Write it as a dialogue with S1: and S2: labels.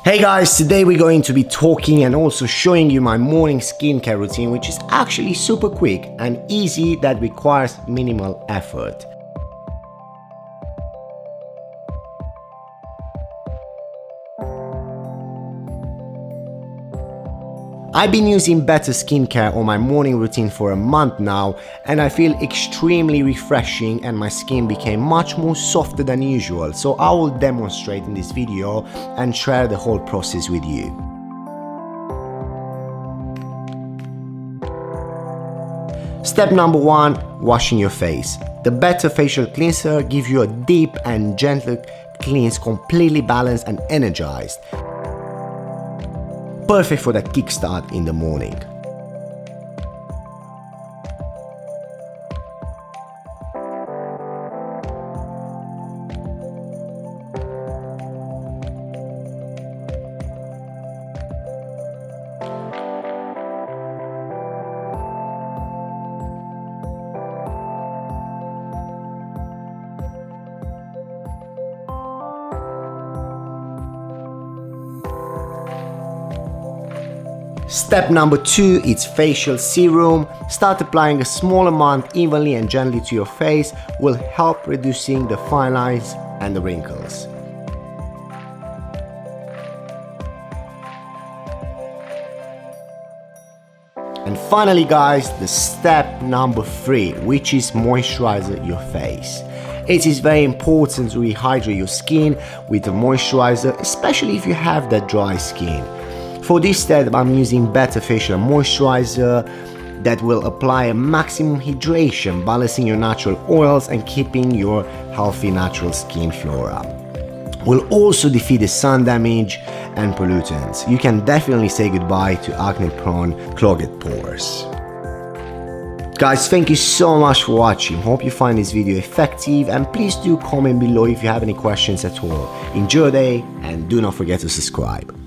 S1: Hey guys, today we're going to be talking and also showing you my morning skincare routine, which is actually super quick and easy that requires minimal effort. I've been using Better Skincare on my morning routine for a month now, and I feel extremely refreshing and my skin became much more softer than usual, so I will demonstrate in this video and share the whole process with you. Step number 1, washing your face. The Better Facial Cleanser gives you a deep and gentle cleanse, completely balanced and energized. Perfect for that kickstart in the morning. Step number 2 is facial serum. Start applying a small amount evenly and gently to your face, will help reducing the fine lines and the wrinkles. And finally guys, the step number 3, which is moisturize your face. It is very important to rehydrate your skin with a moisturizer, especially if you have that dry skin. For this step, I'm using Better Facial Moisturizer that will apply a maximum hydration, balancing your natural oils and keeping your healthy natural skin flora. Will also defeat the sun damage and pollutants. You can definitely say goodbye to acne-prone clogged pores. Guys, thank you so much for watching. Hope you find this video effective, and please do comment below if you have any questions at all. Enjoy your day and do not forget to subscribe.